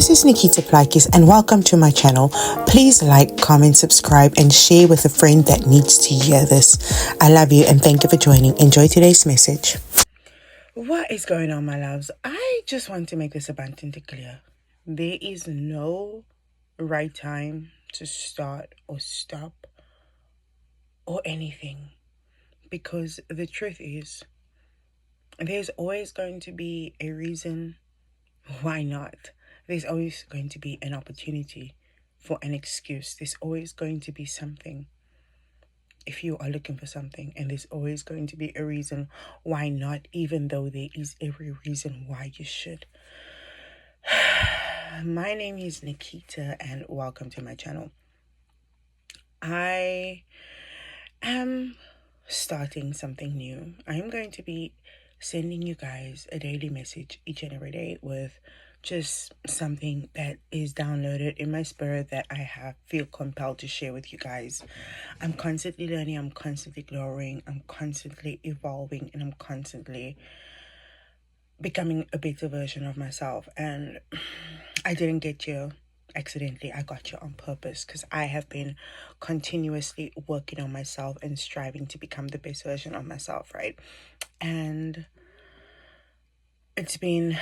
This is Nikita Plakis and welcome to my channel. Please like, comment, subscribe and share with a friend that needs to hear this. I love you and thank you for joining. Enjoy today's message. What is going on, my loves? I just want to make this abundantly clear. There is no right time to start or stop or anything, because the truth is there's always going to be a reason why not. There's always going to be an opportunity for an excuse. There's always going to be something if you are looking for something, and there's always going to be a reason why not, even though there is every reason why you should. My name is Nikita and welcome to my channel. I am starting something new. I am going to be sending you guys a daily message each and every day with just something that is downloaded in my spirit that I feel compelled to share with you guys. I'm constantly learning, I'm constantly growing, I'm constantly evolving, and I'm constantly becoming a better version of myself. And I didn't get you accidentally, I got you on purpose, because I have been continuously working on myself and striving to become the best version of myself, right? And it's been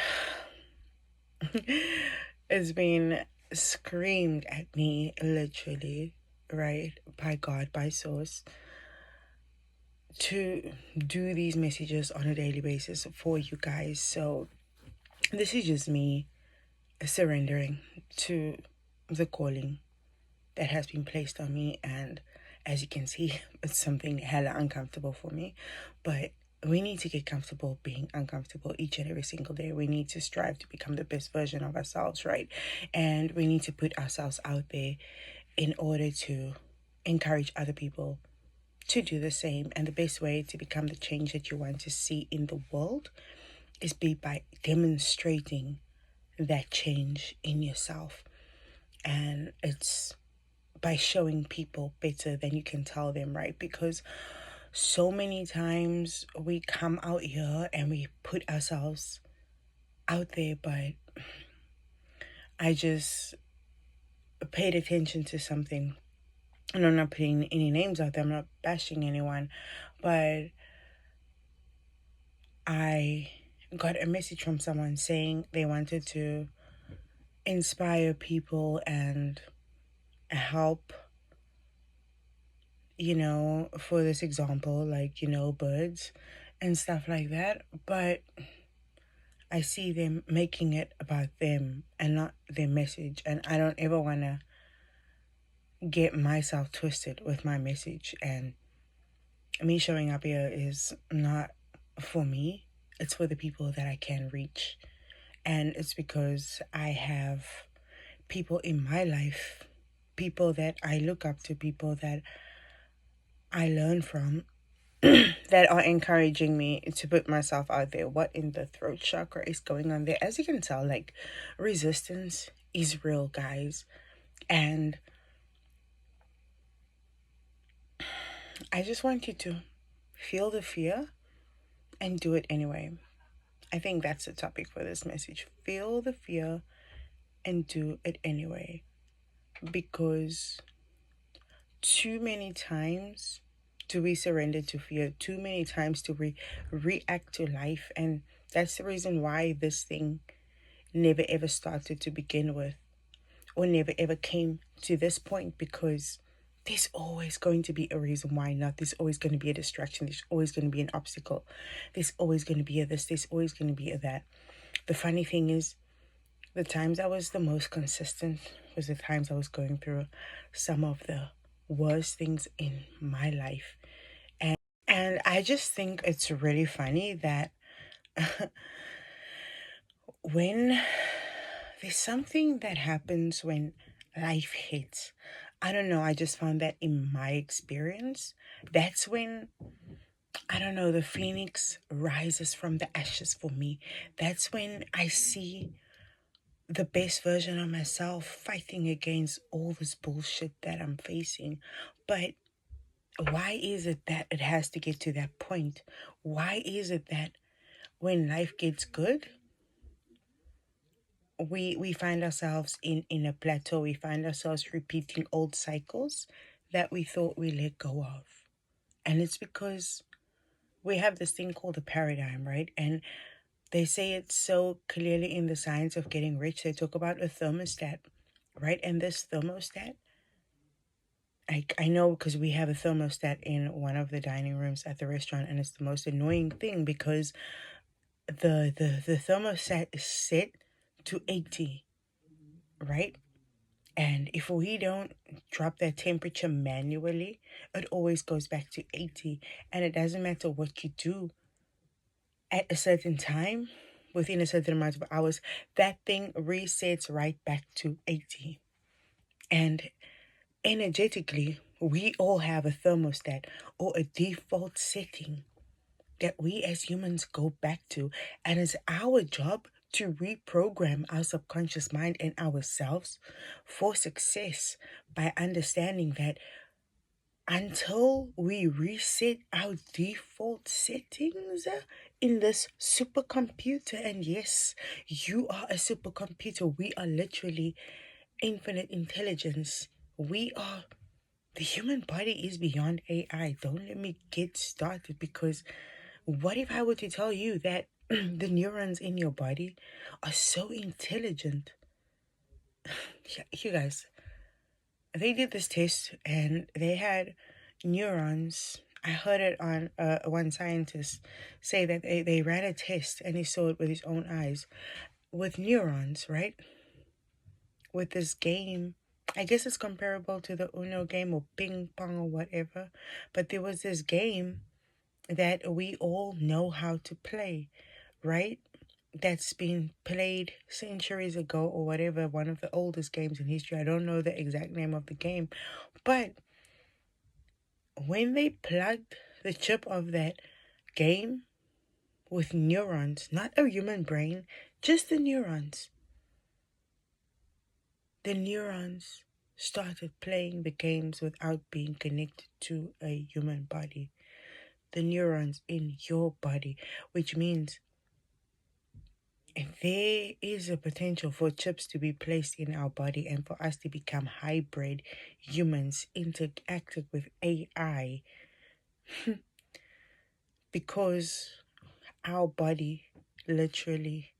screamed at me, literally, right, by God, by source, to do these messages on a daily basis for you guys. So this is just me surrendering to the calling that has been placed on me. And as you can see, it's something hella uncomfortable for me, but we need to get comfortable being uncomfortable each and every single day. We need to strive to become the best version of ourselves, right? And we need to put ourselves out there in order to encourage other people to do the same. And the best way to become the change that you want to see in the world is by demonstrating that change in yourself. And it's by showing people better than you can tell them, right? Because so many times we come out here and we put ourselves out there, but I just paid attention to something, and I'm not putting any names out there, I'm not bashing anyone, but I got a message from someone saying they wanted to inspire people and help, for this example, like, birds and stuff like that. But I see them making it about them and not their message. And I don't ever want to get myself twisted with my message. And me showing up here is not for me. It's for the people that I can reach. And it's because I have people in my life, people that I look up to, people that I learn from, that are encouraging me to put myself out there. What in the throat chakra is going on there? As you can tell, like, resistance is real, guys. And I just want you to feel the fear and do it anyway. I think that's the topic for this message. Feel the fear and do it anyway. Because too many times do we surrender to fear. Too many times do we react to life. And that's the reason why this thing never ever started to begin with, or never ever came to this point, because there's always going to be a reason why not. There's always going to be a distraction. There's always going to be an obstacle. There's always going to be a this. There's always going to be a that. The funny thing is, the times I was the most consistent was the times I was going through some of the worst things in my life. And I just think it's really funny that when there's something that happens when life hits, I don't know, I just found that in my experience, that's when, I don't know, the phoenix rises from the ashes for me. That's when I see the best version of myself fighting against all this bullshit that I'm facing. But why is it that it has to get to that point? Why is it that when life gets good, we find ourselves in a plateau. We find ourselves repeating old cycles that we thought we let go of. And it's because we have this thing called a paradigm, right? And they say it so clearly in the science of getting rich. They talk about a thermostat, right? And this thermostat, I know because we have a thermostat in one of the dining rooms at the restaurant, and it's the most annoying thing because the thermostat is set to 80, right? And if we don't drop that temperature manually, it always goes back to 80. And it doesn't matter what you do at a certain time, within a certain amount of hours, that thing resets right back to 80. And energetically, we all have a thermostat or a default setting that we as humans go back to. And it's our job to reprogram our subconscious mind and ourselves for success by understanding that until we reset our default settings in this supercomputer, and yes, you are a supercomputer, we are literally infinite intelligence. We are, the human body is beyond AI. Don't let me get started, because what if I were to tell you that the neurons in your body are so intelligent? You guys, they did this test and they had neurons. I heard it on one scientist say that they ran a test and he saw it with his own eyes with neurons, right? With this game. I guess it's comparable to the Uno game or ping pong or whatever. But there was this game that we all know how to play, right? That's been played centuries ago or whatever, one of the oldest games in history. I don't know the exact name of the game, but when they plugged the chip of that game with neurons, not a human brain, just the neurons started playing the games without being connected to a human body. The neurons in your body, which means there is a potential for chips to be placed in our body and for us to become hybrid humans interacting with AI, because our body literally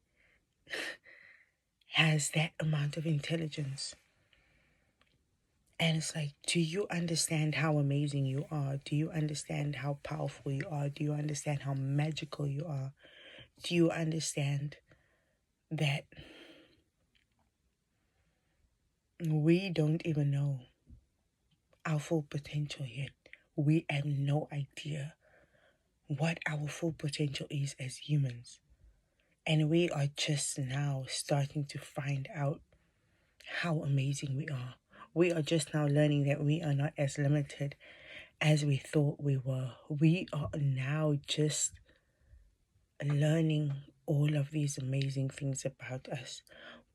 has that amount of intelligence. And it's like, do you understand how amazing you are? Do you understand how powerful you are? Do you understand how magical you are? Do you understand that we don't even know our full potential yet? We have no idea what our full potential is as humans. And we are just now starting to find out how amazing we are. We are just now learning that we are not as limited as we thought we were. We are now just learning all of these amazing things about us.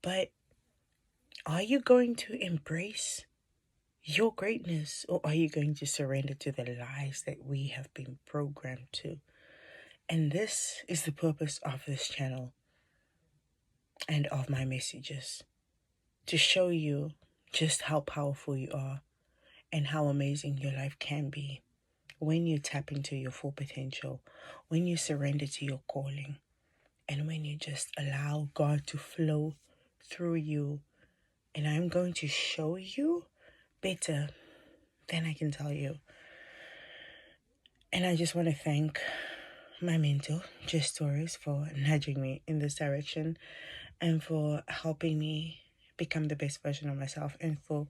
But are you going to embrace your greatness, or are you going to surrender to the lies that we have been programmed to? And this is the purpose of this channel and of my messages, to show you just how powerful you are and how amazing your life can be when you tap into your full potential, when you surrender to your calling, and when you just allow God to flow through you. And I'm going to show you better than I can tell you. And I just want to thank my mentor, Just Stories, for nudging me in this direction and for helping me become the best version of myself, and for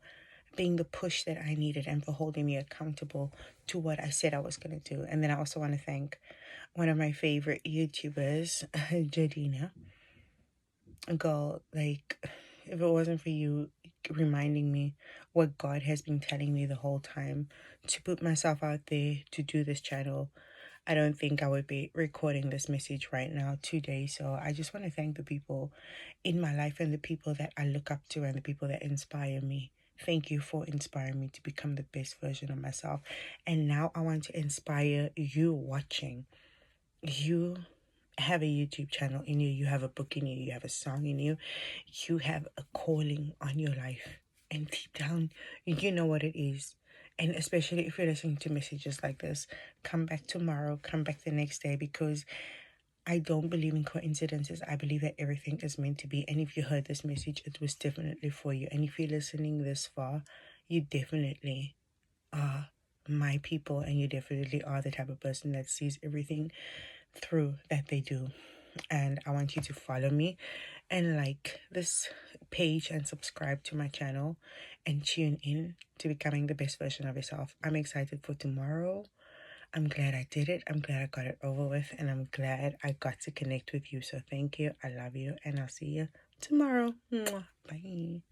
being the push that I needed, and for holding me accountable to what I said I was going to do. And then I also want to thank one of my favorite YouTubers, Jadina. Girl, like, if it wasn't for you reminding me what God has been telling me the whole time, to put myself out there to do this channel, I don't think I would be recording this message right now today. So I just want to thank the people in my life and the people that I look up to and the people that inspire me. Thank you for inspiring me to become the best version of myself. And now I want to inspire you watching. You have a YouTube channel in you, you have a book in you, you have a song in you, you have a calling on your life. And deep down, you know what it is. And especially if you're listening to messages like this, come back tomorrow, come back the next day, because I don't believe in coincidences. I believe that everything is meant to be. And if you heard this message, it was definitely for you. And if you're listening this far, you definitely are my people, and you definitely are the type of person that sees everything through that they do. And I want you to follow me and like this page and subscribe to my channel and tune in to becoming the best version of yourself. I'm excited for tomorrow. I'm glad I did it. I'm glad I got it over with, and I'm glad I got to connect with you. So thank you. I love you, and I'll see you tomorrow. Mwah. Bye.